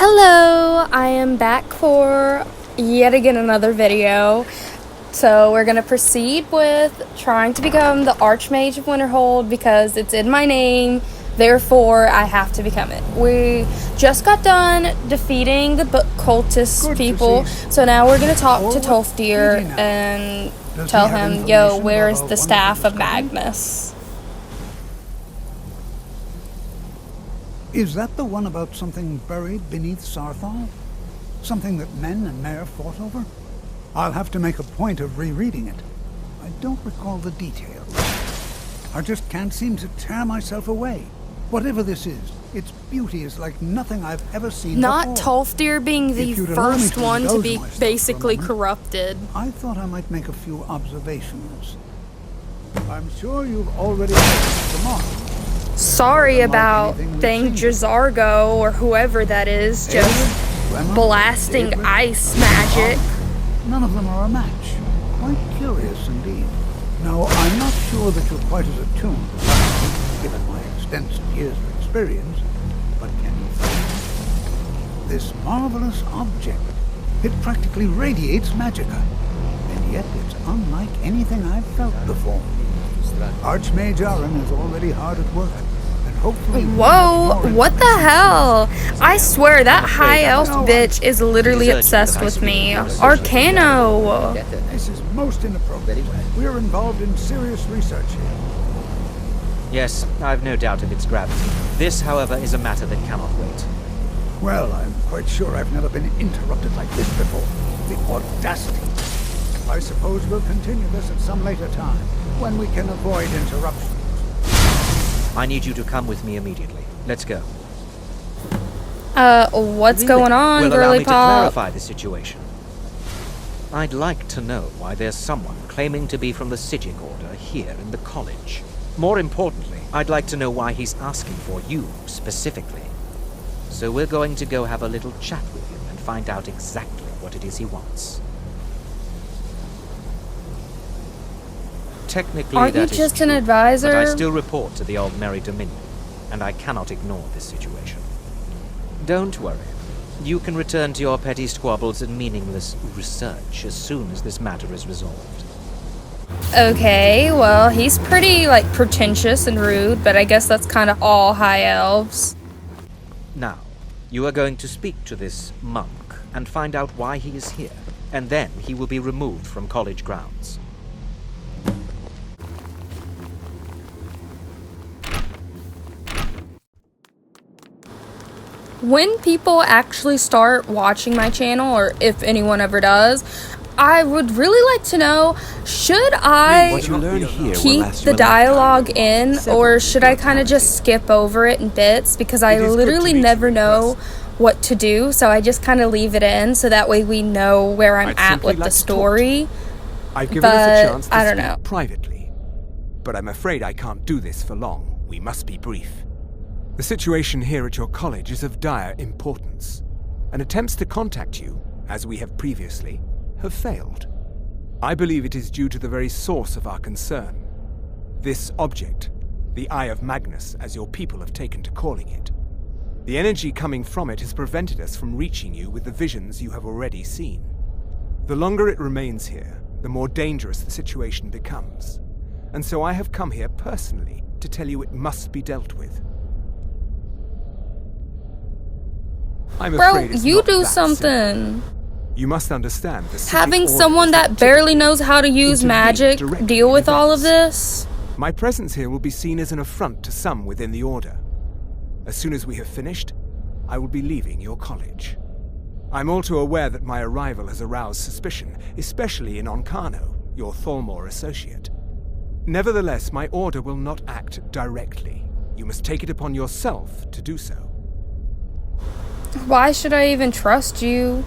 Hello, I am back for yet again another video. So we're going to proceed with trying to become the ArchMage of Winterhold because it's in my name, therefore I have to become it. We just got done defeating the cultist people, so now we're going to talk to Tolfdir and tell him, yo, where's the staff of Magnus? Is that the one about something buried beneath Sarthal? Something that men and Mare fought over? I'll have to make a point of rereading it. I don't recall the details. I just can't seem to tear myself away. Whatever this is, its beauty is like nothing I've ever seen Not before. Tolfdir being the first one to be basically corrupted. I thought I might make a few observations. I'm sure you've already noticed the mark. Sorry about Thang Jazargo or whoever that is, just blasting ice magic. None of them are a match. Quite curious indeed. Now, I'm not sure that you're quite as attuned as I am, given my extensive years of experience, but can you feel this marvelous object? It practically radiates magicka, and yet it's unlike anything I've felt before. Archmage Aaron is already hard at work, and hopefully... Whoa, what the hell? I swear that high elf bitch is literally obsessed with me. Arcano! This is most inappropriate. We're involved in serious research here. Yes, I've no doubt of its gravity. This, however, is a matter that cannot wait. Well, I'm quite sure I've never been interrupted like this before. The audacity. I suppose we'll continue this at some later time, when we can avoid interruptions. I need you to come with me immediately. Let's go. What's going on, Will girly allow me pop? to clarify the situation. I'd like to know why there's someone claiming to be from the Sijic Order here in the college. More importantly, I'd like to know why he's asking for you, specifically. So we're going to go have a little chat with him and find out exactly what it is he wants. Technically, Aren't you that is just true, an advisor? but I still report to the old Merry Dominion, and I cannot ignore this situation. Don't worry. You can return to your petty squabbles and meaningless research as soon as this matter is resolved. Okay, well, he's pretty, pretentious and rude, but I guess that's kind of all high elves. Now, you are going to speak to this monk and find out why he is here, and then he will be removed from college grounds. When people actually start watching my channel, or if anyone ever does, I would really like to know, should I keep the dialogue in, or should I kind of just skip over it in bits? Because I literally never know what to do, so I just kind of leave it in, so that way we know where I'm at with the story. I've given us a chance to I don't speak know. privately, but I'm afraid I can't do this for long. We must be brief. The situation here at your college is of dire importance, and attempts to contact you, as we have previously, have failed. I believe it is due to the very source of our concern. This object, the Eye of Magnus, as your people have taken to calling it. The energy coming from it has prevented us from reaching you with the visions you have already seen. The longer it remains here, the more dangerous the situation becomes, and so I have come here personally to tell you it must be dealt with. I'm afraid it's Bro, you not do that something. simple. You must understand the Having Sijic Order someone is that not barely typically knows how to use intervene magic directly deal in with all of events. this? My presence here will be seen as an affront to some within the Order. As soon as we have finished, I will be leaving your college. I'm all too aware that my arrival has aroused suspicion, especially in Oncano, your Falmer associate. Nevertheless, my order will not act directly. You must take it upon yourself to do so. Why should I even trust you?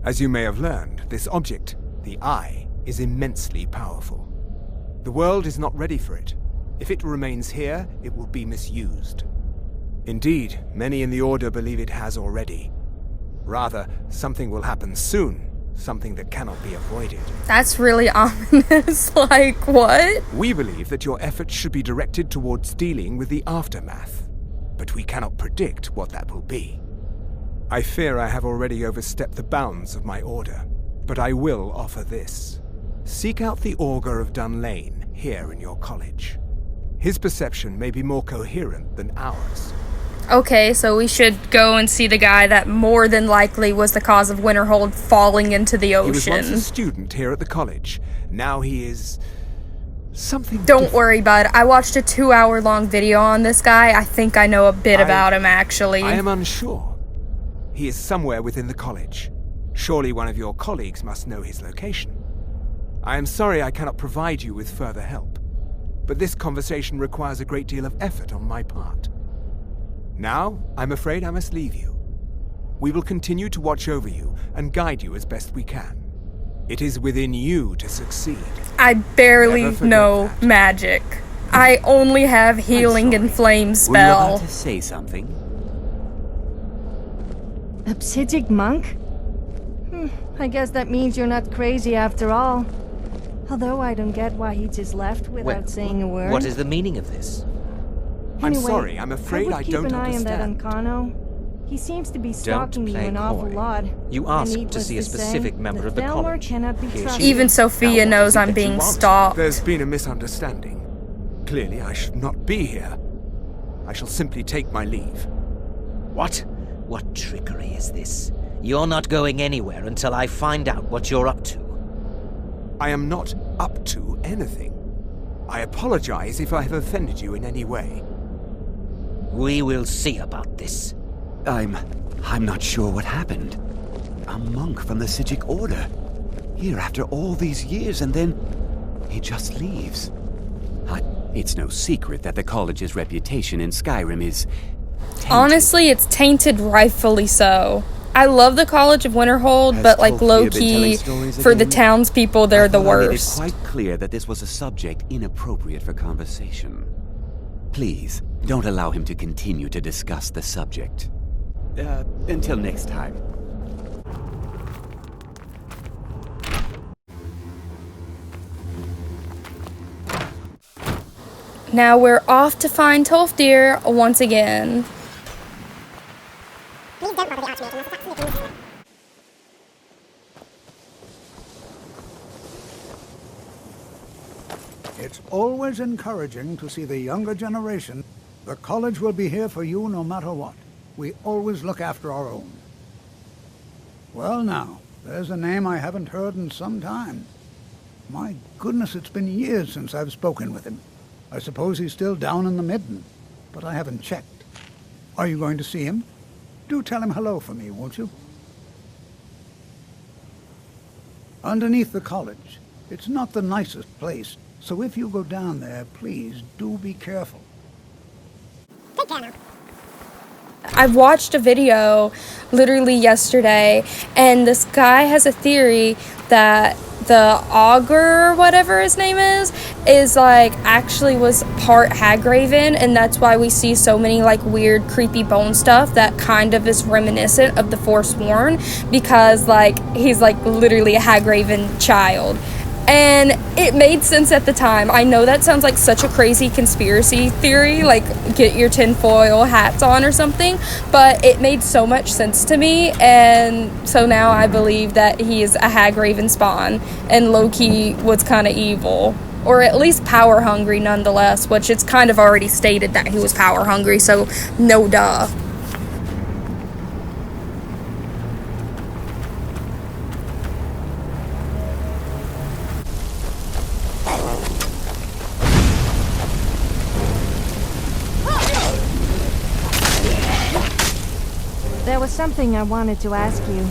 As you may have learned, this object, the Eye, is immensely powerful. The world is not ready for it. If it remains here, it will be misused. Indeed, many in the Order believe it has already. Rather, something will happen soon, something that cannot be avoided. That's really ominous. Like, what? We believe that your efforts should be directed towards dealing with the aftermath. but we cannot predict what that will be. I fear I have already overstepped the bounds of my order, but I will offer this. Seek out the Augur of Dunlane here in your college. His perception may be more coherent than ours. Okay, so we should go and see the guy that more than likely was the cause of Winterhold falling into the ocean. He was once a student here at the college. Now he is... something Don't worry, bud. I watched a 2-hour-long video on this guy. I think I know a bit about him, actually. I am unsure. He is somewhere within the college. Surely one of your colleagues must know his location. I am sorry I cannot provide you with further help, but this conversation requires a great deal of effort on my part. Now, I'm afraid I must leave you. We will continue to watch over you and guide you as best we can. It is within you to succeed. I barely know magic. I only have healing and flame Were you spell. about to say something? Obsidic monk? I guess that means you're not crazy after all. Although I don't get why he just left without saying a word. What is the meaning of this? I'm Anyway, sorry, I'm afraid I don't keep an eye on that understand. Ancano. He seems to be Don't stalking you play an awful coy. lot. You And asked to needless see a say, specific member of the Falmer college. cannot be Here she trusted. is. Even Sophia Now, what knows is it I'm that you being want? stalked. There's been a misunderstanding. Clearly, I should not be here. I shall simply take my leave. What? What trickery is this? You're not going anywhere until I find out what you're up to. I am not up to anything. I apologize if I have offended you in any way. We will see about this. I'm not sure what happened. A monk from the Sijic Order. Here after all these years, and then he just leaves. It's no secret that the college's reputation in Skyrim is tainted. Honestly, it's tainted rightfully so. I love the College of Winterhold, Has but like Sophia been low-key, telling stories for the again? townspeople, they're the I thought I made it worst. quite clear that this was a subject inappropriate for conversation. Please, don't allow him to continue to discuss the subject. Until next time. Now we're off to find Tolfdir once again. Please don't bother the Archmage unless it's absolutely necessary. It's always encouraging to see the younger generation. The college will be here for you no matter what. We always look after our own. Well now, there's a name I haven't heard in some time. My goodness, it's been years since I've spoken with him. I suppose he's still down in the Midden, but I haven't checked. Are you going to see him? Do tell him hello for me, won't you? Underneath the college. It's not the nicest place, so if you go down there, please do be careful. Take care now. I've watched a video literally yesterday, and this guy has a theory that the augur, whatever his name is like actually was part Hagraven, and that's why we see so many like weird creepy bone stuff that kind of is reminiscent of the Forsworn, because like he's like literally a Hagraven child. And it made sense at the time. I know that sounds like such a crazy conspiracy theory, like get your tinfoil hats on or something, but it made so much sense to me, and so now I believe that he is a Hagraven spawn, and Loki was kind of evil, or at least power hungry nonetheless, which it's kind of already stated that he was power hungry, so no duh. There was something I wanted to ask you.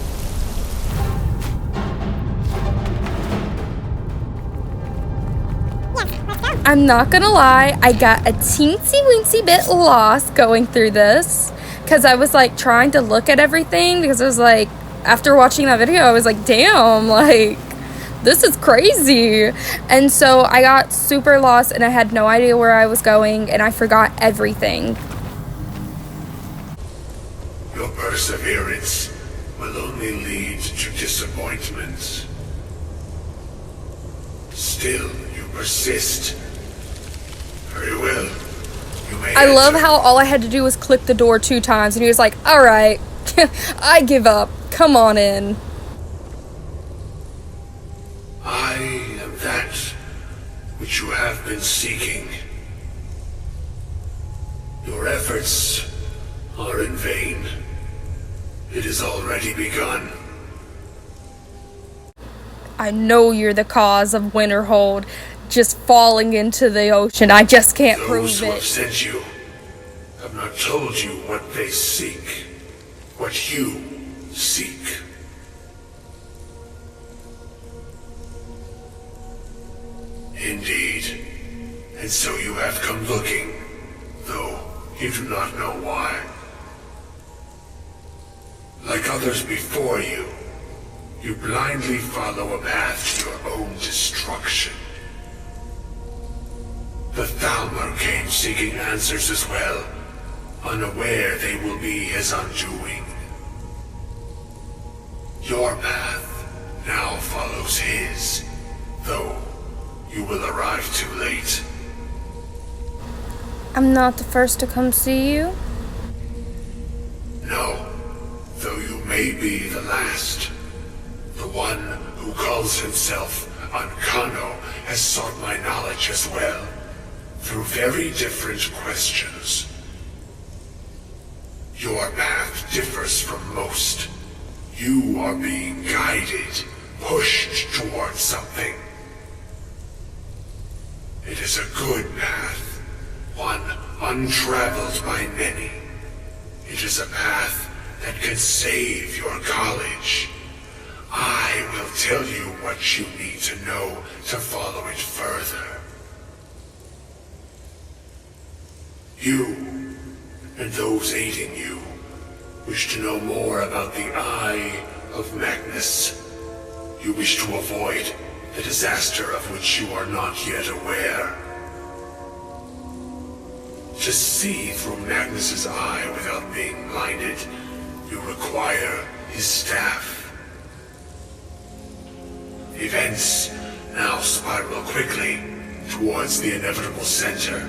I'm not gonna lie, I got a teensy weensy bit lost going through this, because I was like trying to look at everything, because I was like, after watching that video, I was like, damn, like, this is crazy. And so I got super lost, and I had no idea where I was going, and I forgot everything. Your perseverance will only lead to disappointment. Still, you persist. Very well. You may I love enter. how all I had to do was click the door 2 times, and he was like, alright, I give up. Come on in. I am that which you have been seeking. Your efforts are in vain. It has already begun. I know you're the cause of Winterhold just falling into the ocean. I just can't Those prove who have it. sent you have not told you what they seek, what you seek. Indeed. And so you have come looking, though you do not know why. Like others before you, you blindly follow a path to your own destruction. The Falmer came seeking answers as well, unaware they will be his undoing. Your path now follows his, though you will arrive too late. I'm not the first to come see you. No, though you may be the last. The one who calls himself Ancano has sought my knowledge as well, through very different questions. Your path differs from most. You are being guided, pushed towards something. It is a good path, one untraveled by many. It is a path that can save your college. I will tell you what you need to know to follow it further. You, and those aiding you, wish to know more about the Eye of Magnus. You wish to avoid the disaster of which you are not yet aware. To see through Magnus's eye without being blinded, you require his staff. Events now spiral quickly towards the inevitable center,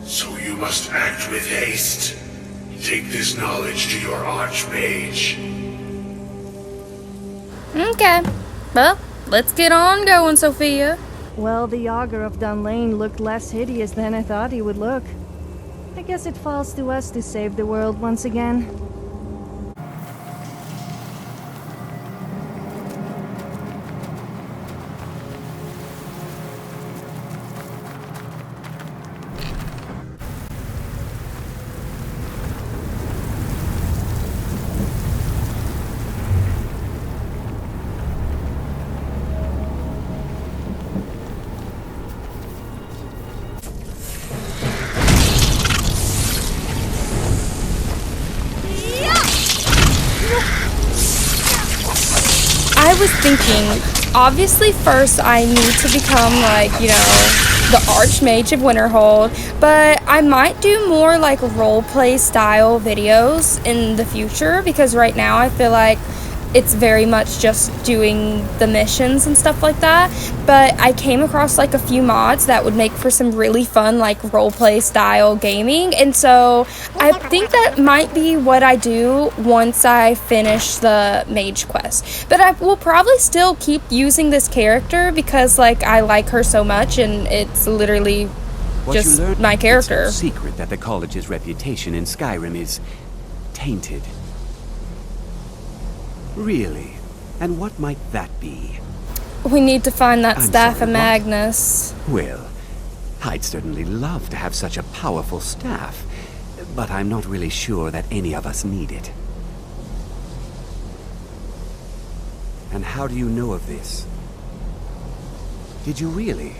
so you must act with haste. Take this knowledge to your ArchMage. Okay. Well, let's get on going, Sophia. Well, the Augur of Dunlane looked less hideous than I thought he would look. I guess it falls to us to save the world once again. I was thinking, obviously first I need to become like, you know, the Archmage of Winterhold, but I might do more like roleplay style videos in the future, because right now I feel like it's very much just doing the missions and stuff like that. But I came across like a few mods that would make for some really fun like roleplay style gaming, and so I think that might be what I do once I finish the mage quest. But I will probably still keep using this character because like I like her so much, and it's literally just my character. It's no secret that the college's reputation in Skyrim is tainted. Really? And what might that be? We need to find that I'm staff sorry, of what? Magnus. Well, I'd certainly love to have such a powerful staff, but I'm not really sure that any of us need it. And how do you know of this? Did you really?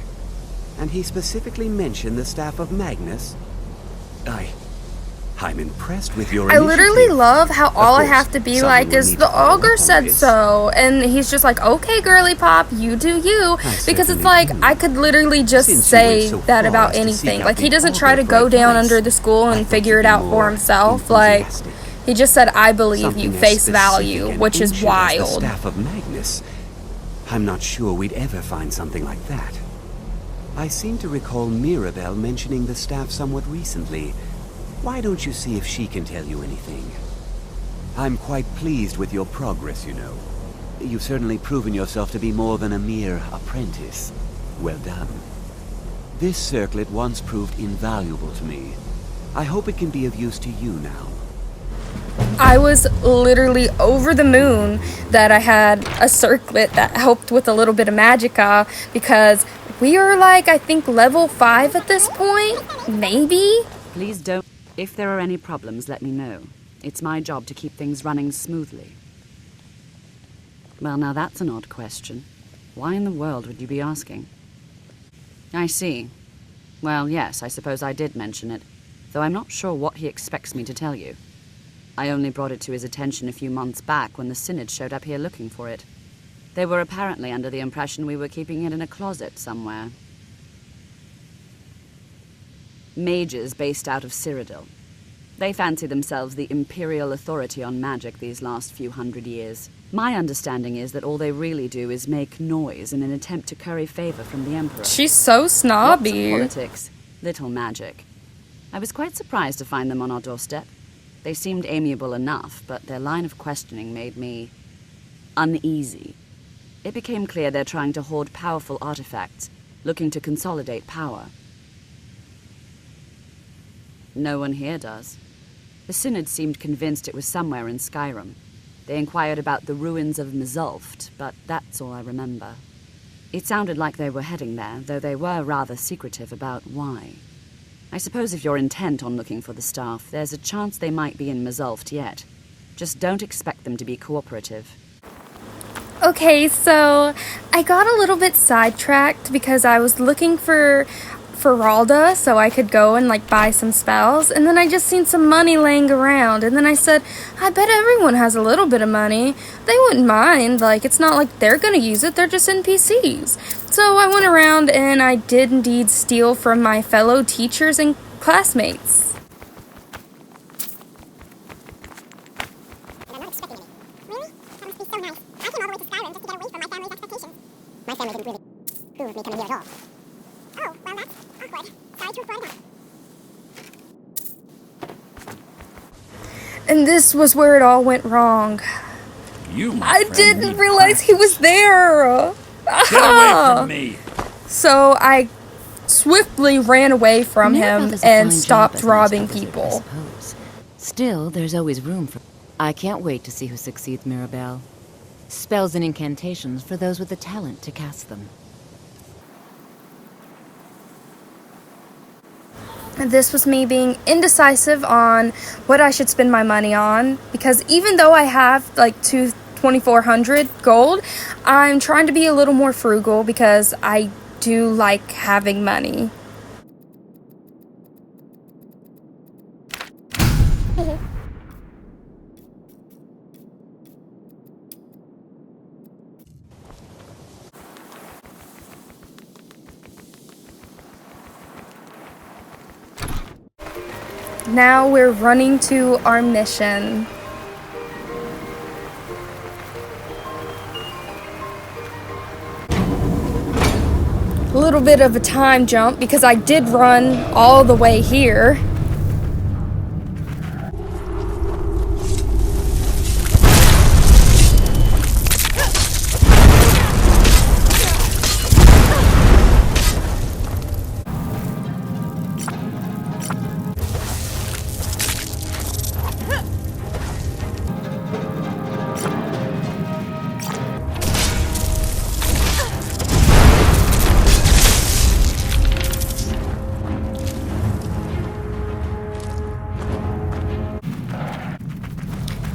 And he specifically mentioned the staff of Magnus? I'm impressed with your I literally initiative. love how all I course, have to be someone like will is need the to follow Augur up on said this. so, and he's just like, okay, girly pop, you do you, because it's certainly like do. I could literally just Since you say went so that far about as to seek anything. out Like he the doesn't try to Augur go for down advice, under the school I and thought figure you'd it be out for more himself. Like enthusiastic. he just said, I believe Something you, as face specific value, and which is ancient as the wild. staff of Magnus. I'm not sure we'd ever find something like that. I seem to recall Mirabelle mentioning the staff somewhat recently. Why don't you see if she can tell you anything? I'm quite pleased with your progress, you know. You've certainly proven yourself to be more than a mere apprentice. Well done. This circlet once proved invaluable to me. I hope it can be of use to you now. I was literally over the moon that I had a circlet that helped with a little bit of magicka, because we are like, I think, level 5 at this point, maybe? Please don't. If there are any problems, let me know. It's my job to keep things running smoothly. Well, now that's an odd question. Why in the world would you be asking? I see. Well, yes, I suppose I did mention it, though I'm not sure what he expects me to tell you. I only brought it to his attention a few months back when the Synod showed up here looking for it. They were apparently under the impression we were keeping it in a closet somewhere. Mages based out of Cyrodiil. They fancy themselves the imperial authority on magic these last few hundred years. My understanding is that all they really do is make noise in an attempt to curry favor from the Emperor. She's so snobby. Lots of politics, little magic. I was quite surprised to find them on our doorstep. They seemed amiable enough, but their line of questioning made me uneasy. It became clear they're trying to hoard powerful artifacts, looking to consolidate power. No one here does. The Synod seemed convinced it was somewhere in Skyrim. They inquired about the ruins of Mzulft, but that's all I remember. It sounded like they were heading there, though they were rather secretive about why. I suppose if you're intent on looking for the staff, there's a chance they might be in Mzulft yet. Just don't expect them to be cooperative. Okay, so I got a little bit sidetracked because I was looking for Feralda so I could go and like buy some spells, and then I just seen some money laying around, and then I said, I bet everyone has a little bit of money. They wouldn't mind, like it's not like they're gonna use it, they're just NPCs. So I went around and I did indeed steal from my fellow teachers and classmates. And I'm not expecting any. Really? That must be so nice. I came all the way to Skyrim just to get away from my family's expectations. My family didn't really approve of me coming here at all. Oh, well that's awkward. Sorry to have brought it up. And this was where it all went wrong. I didn't realize he was there. Get away from me! So I swiftly ran away from him Mirabelle and does a fine stopped job as an robbing expositor, people. I suppose. Still, there's always room for... I can't wait to see who succeeds Mirabelle. Spells and incantations for those with the talent to cast them. And this was me being indecisive on what I should spend my money on, because even though I have like 2,400 gold, I'm trying to be a little more frugal because I do like having money. Now we're running to our mission. A little bit of a time jump because I did run all the way here.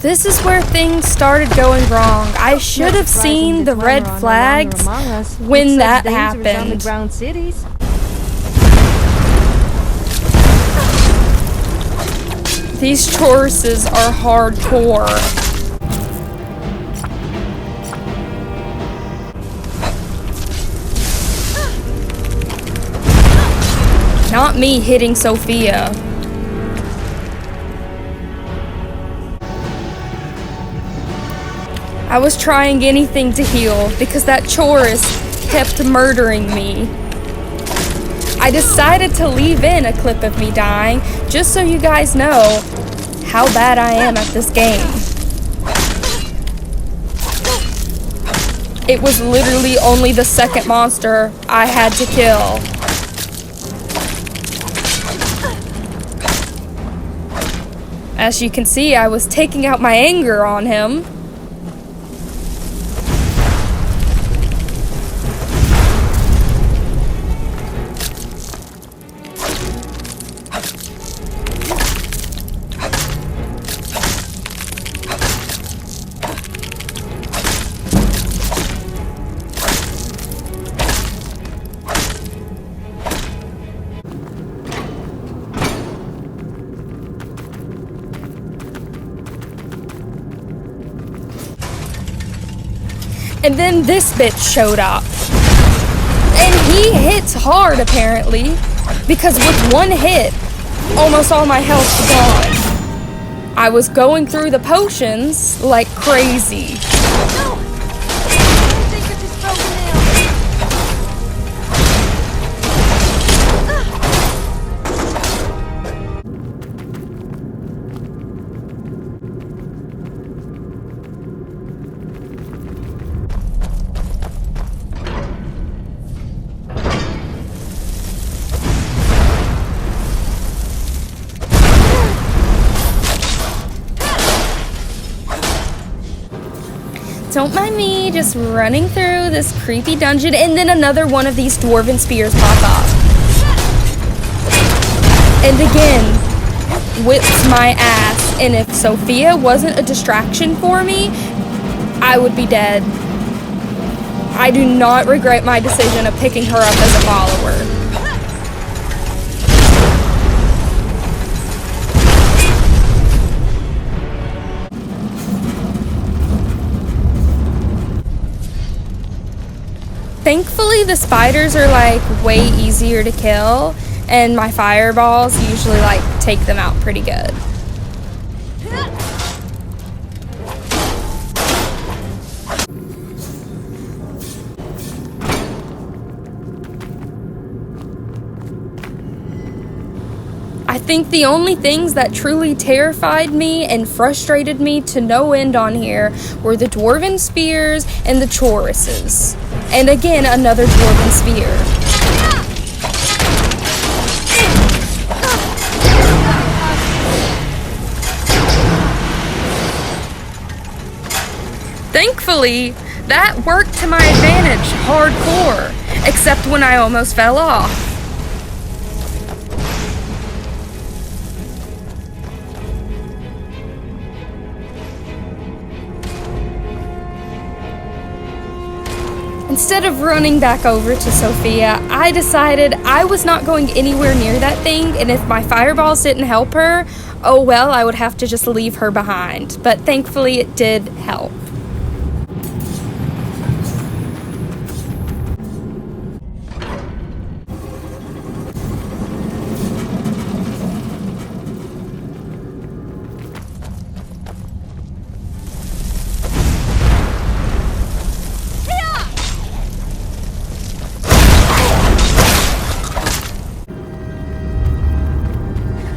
This is where things started going wrong. I should have seen the red flags when that happened. These choruses are hardcore. Not me hitting Sophia. I was trying anything to heal because that chorus kept murdering me. I decided to leave in a clip of me dying, just so you guys know how bad I am at this game. It was literally only the second monster I had to kill. As you can see, I was taking out my anger on him. And then this bitch showed up. And he hits hard, apparently, because with one hit, almost all my health's gone. I was going through the potions like crazy. Don't mind me just running through this creepy dungeon, and then another one of these dwarven spears pop up. And again, whips my ass. And if Sophia wasn't a distraction for me, I would be dead. I do not regret my decision of picking her up as a follower. Thankfully, the spiders are like way easier to kill, and my fireballs usually like take them out pretty good. I think the only things that truly terrified me and frustrated me to no end on here were the dwarven spears and the choruses. And again, another dwarven spear. Thankfully, that worked to my advantage hardcore, except when I almost fell off. Instead of running back over to Sophia, I decided I was not going anywhere near that thing, and if my fireballs didn't help her, oh well, I would have to just leave her behind. But thankfully it did help.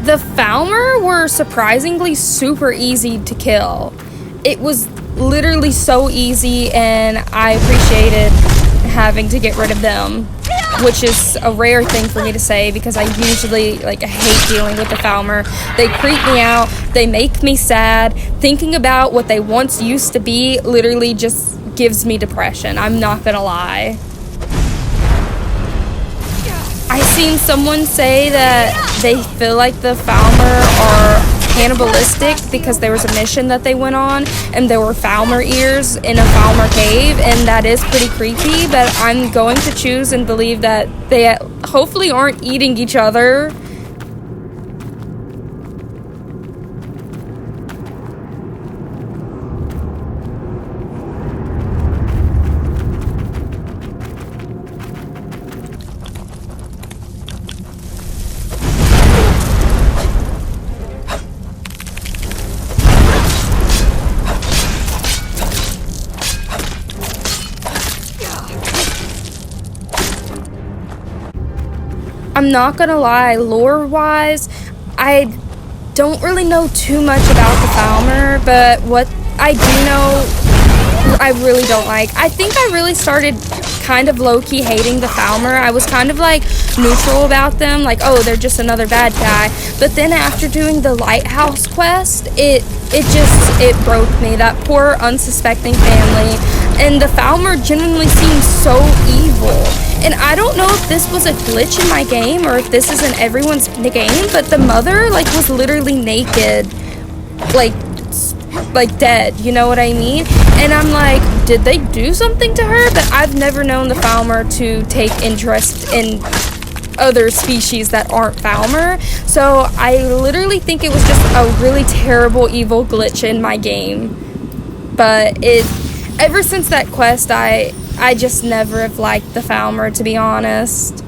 The Falmer were surprisingly super easy to kill. It was literally so easy, and I appreciated having to get rid of them, which is a rare thing for me to say because I usually hate dealing with the Falmer. They creep me out, they make me sad. Thinking about what they once used to be literally just gives me depression, I'm not gonna lie. I seen someone say that they feel like the Falmer are cannibalistic because there was a mission that they went on and there were Falmer ears in a Falmer cave, and that is pretty creepy, but I'm going to choose and believe that they hopefully aren't eating each other. I'm not gonna lie, lore-wise, I don't really know too much about the Falmer, but what I do know, I really don't like. I think I really started kind of low-key hating the Falmer. I was kind of like neutral about them, like, oh, they're just another bad guy. But then after doing the lighthouse quest, it broke me. That poor unsuspecting family. And the Falmer genuinely seems so evil. And I don't know if this was a glitch in my game or if this is in everyone's game, but the mother, like, was literally naked, like dead, you know what I mean? And I'm like, did they do something to her? But I've never known the Falmer to take interest in other species that aren't Falmer, so I literally think it was just a really terrible evil glitch in my game. But ever since that quest, I just never have liked the Falmer, to be honest.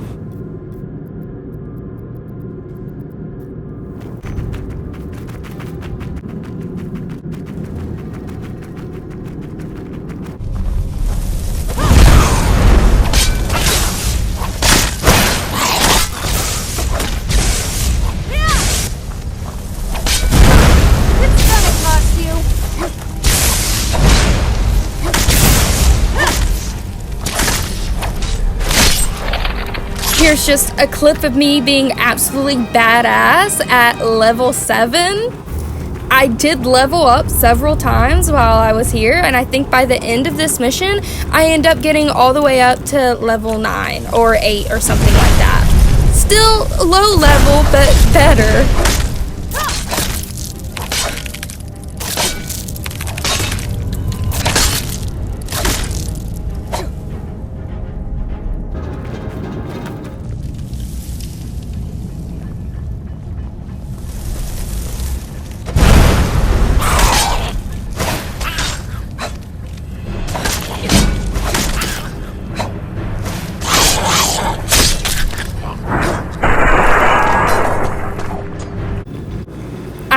Here's just a clip of me being absolutely badass at level 7. I did level up several times while I was here, and I think by the end of this mission, I end up getting all the way up to level 9 or 8 or something like that. Still low level, but better.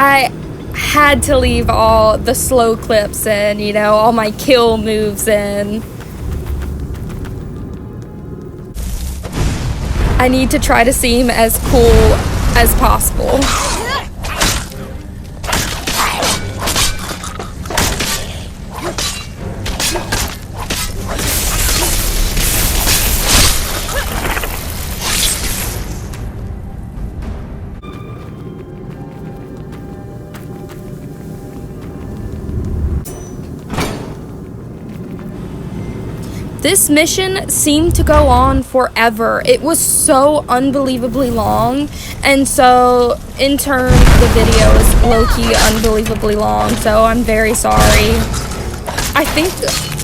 I had to leave all the slow clips in, you know, all my kill moves in. I need to try to seem as cool as possible. This mission seemed to go on forever. It was so unbelievably long, and so in turn the video is low-key unbelievably long, so I'm very sorry. I think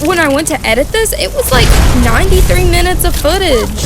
when I went to edit this, it was like 93 minutes of footage.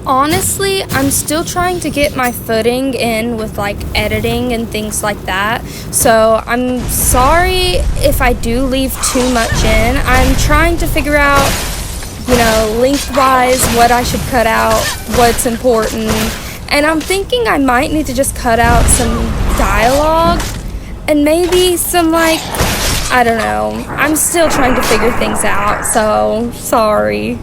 Honestly, I'm still trying to get my footing in with like editing and things like that, so I'm sorry if I do leave too much in. I'm trying to figure out, you know, lengthwise what I should cut out, what's important, and I'm thinking I might need to just cut out some dialogue and maybe some, like, I don't know. I'm still trying to figure things out, so sorry.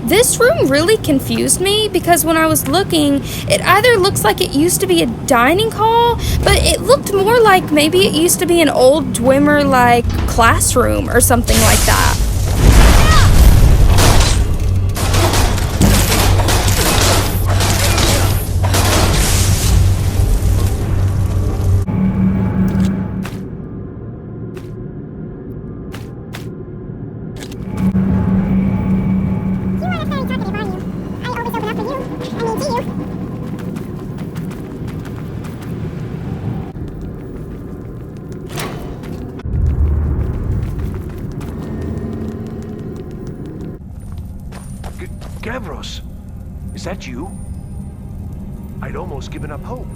This room really confused me because when I was looking, it either looks like it used to be a dining hall, but it looked more like maybe it used to be an old Dwemer like classroom or something like that. Gavros, is that you? I'd almost given up hope.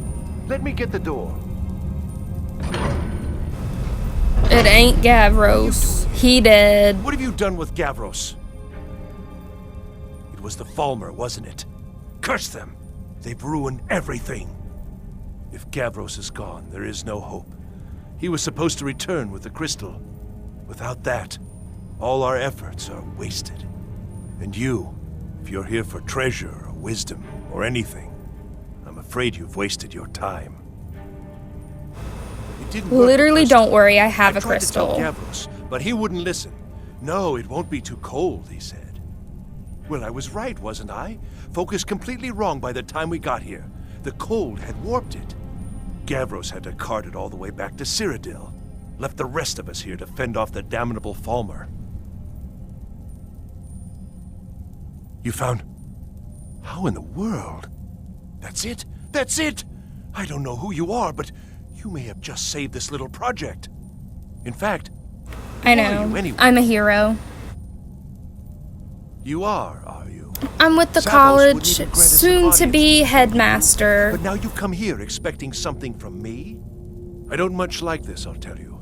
Let me get the door. It ain't Gavros. He dead. What have you done with Gavros? It was the Falmer, wasn't it? Curse them! They've ruined everything. If Gavros is gone, there is no hope. He was supposed to return with the crystal. Without that, all our efforts are wasted. And you, if you're here for treasure or wisdom or anything, I'm afraid you've wasted your time. It didn't work. Literally, don't worry, I have a tried crystal. to tell Gavros, but he wouldn't listen. No, it won't be too cold, he said. Well, I was right, wasn't I? Focused completely wrong by the time we got here. The cold had warped it. Gavros had to cart it all the way back to Cyrodiil. Left the rest of us here to fend off the damnable Falmer. You found... How in the world? That's it? That's it! I don't know who you are, but you may have just saved this little project. In fact... I who are know. you anyway? I'm a hero. You are you? I'm with the Savos college, wouldn't even grant us an soon to be audience. headmaster. But now you come here expecting something from me? I don't much like this, I'll tell you.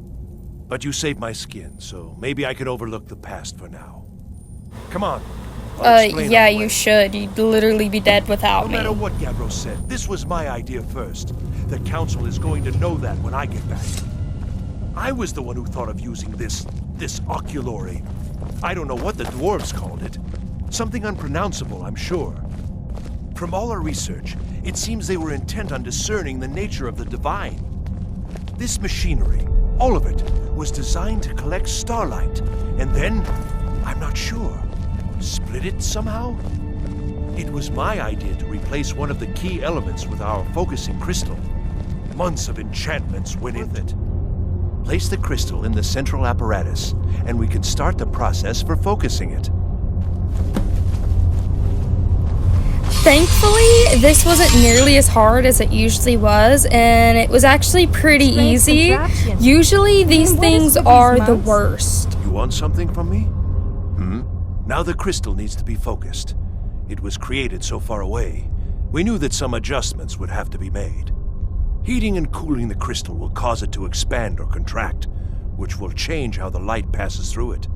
But you saved my skin, so maybe I can overlook the past for now. Come on. I'll explain yeah, on the way. you should. You'd literally be dead without No me. matter what Gavros said, this was my idea first. The Council is going to know that when I get back. I was the one who thought of using this oculory. I don't know what the dwarves called it. Something unpronounceable, I'm sure. From all our research, it seems they were intent on discerning the nature of the divine. This machinery, all of it, was designed to collect starlight, and then, I'm not sure, split it somehow? It was my idea to replace one of the key elements with our focusing crystal. Months of enchantments went into it. Place the crystal in the central apparatus, and we can start the process for focusing it. Thankfully, this wasn't nearly as hard as it usually was, and it was actually pretty easy. Usually, these things are the worst. You want something from me? Now the crystal needs to be focused. It was created so far away. We knew that some adjustments would have to be made. Heating and cooling the crystal will cause it to expand or contract, which will change how the light passes through it.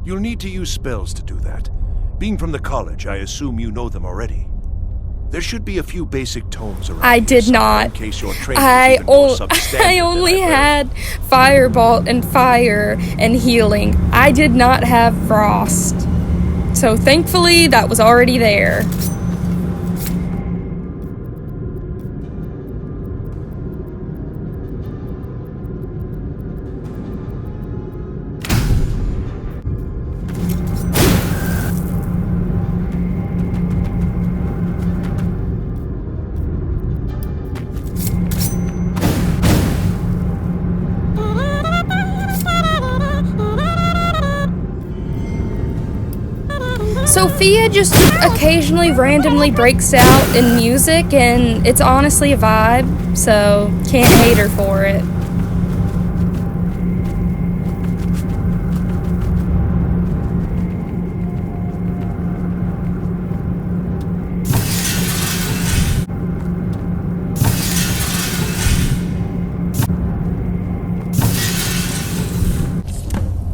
You'll need to use spells to do that. Being from the college, I assume you know them already. There should be a few basic tomes around. I did not. In case your training is even more substandard I than only I've heard. had Firebolt and Fire and Healing. I did not have Frost. So thankfully, that was already there. Sophia just occasionally randomly breaks out in music, and it's honestly a vibe, so can't hate her for it.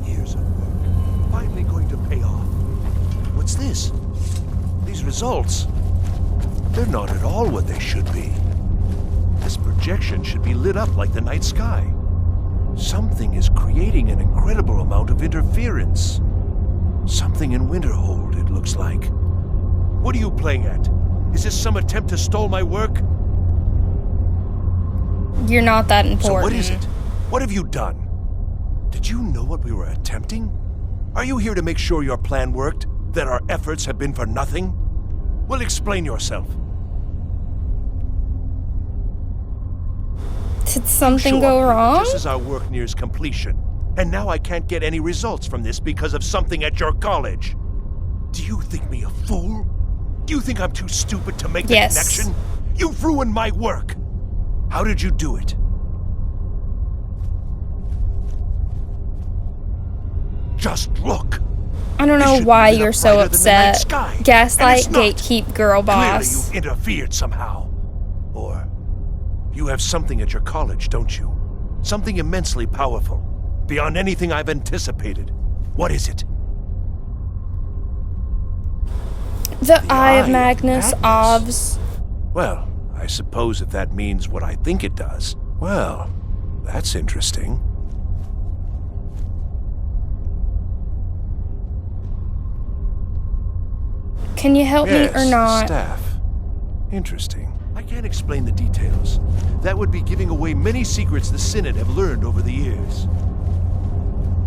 Years of work, finally going to pay off. What's this? These results, they're not at all what they should be. This projection should be lit up like the night sky. Something is creating an incredible amount of interference. Something in Winterhold, it looks like. What are you playing at? Is this some attempt to stall my work? You're not that important. So what is it? What have you done? Did you know what we were attempting? Are you here to make sure your plan worked? That our efforts have been for nothing? Well, explain yourself. Did something Show go up wrong? Just as our work nears completion. And now I can't get any results from this because of something at your college. Do you think me a fool? Do you think I'm too stupid to make the Yes. connection? You've ruined my work. How did you do it? Just look. I don't This know should why be lit you're up so brighter than the night upset. sky, and Gaslight, it's not. gatekeep, girl boss. Clearly, you interfered somehow. Or you have something at your college, don't you? Something immensely powerful, beyond anything I've anticipated. What is it? The Eye of Magnus, Ovs. Well, I suppose if that means what I think it does, well, that's interesting. Can you help Yes, me or not? Staff. Interesting. I can't explain the details. That would be giving away many secrets the Synod have learned over the years.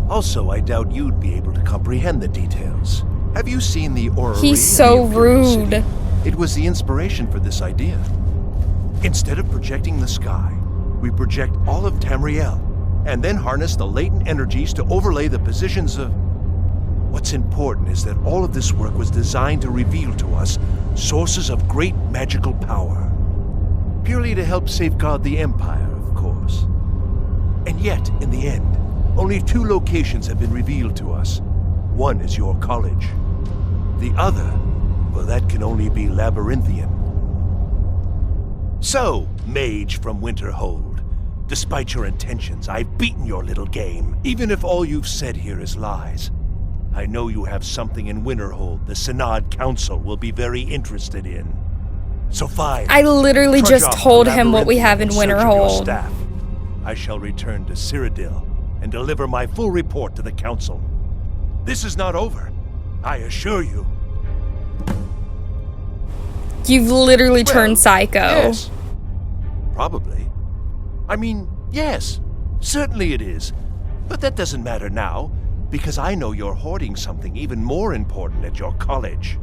Also, I doubt you'd be able to comprehend the details. Have you seen the orrery? He's so rude. It was the inspiration for this idea. Instead of projecting the sky, we project all of Tamriel, and then harness the latent energies to overlay the positions of... What's important is that all of this work was designed to reveal to us sources of great magical power. Purely to help safeguard the Empire, of course. And yet, in the end, only 2 locations have been revealed to us. One is your college. The other, well, that can only be labyrinthian. So, mage from Winterhold, despite your intentions, I've beaten your little game, even if all you've said here is lies. I know you have something in Winterhold the Synod Council will be very interested in. So fine. I literally Trudge just off to told him what we Labyrinthian have in search of your Winterhold. staff. I shall return to Cyrodiil and deliver my full report to the Council. This is not over, I assure you. You've literally turned psycho. Yes. Probably. I mean, yes. Certainly it is. But that doesn't matter now, because I know you're hoarding something even more important at your college.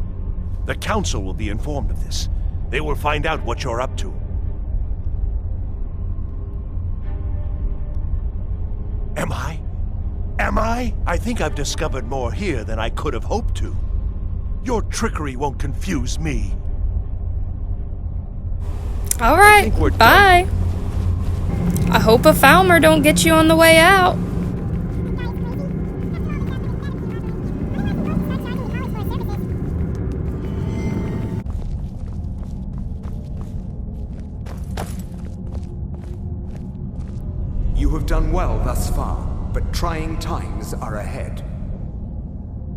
The Council will be informed of this. They will find out what you're up to. Am I? Am I? I think I've discovered more here than I could have hoped to. Your trickery won't confuse me. All right, bye. I hope a Falmer don't get you on the way out. You have done well thus far, but trying times are ahead.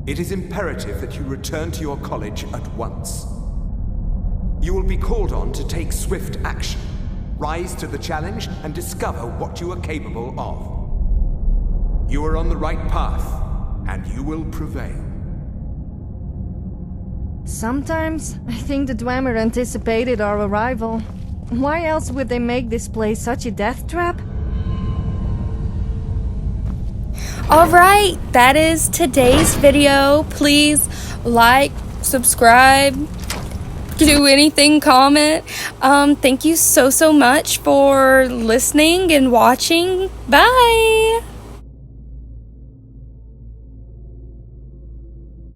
It is imperative that you return to your college at once. You will be called on to take swift action, rise to the challenge, and discover what you are capable of. You are on the right path, and you will prevail. Sometimes, I think the Dwemer anticipated our arrival. Why else would they make this place such a death trap? Alright, that is today's video. Please like, subscribe, do anything, comment. Thank you so much for listening and watching. Bye!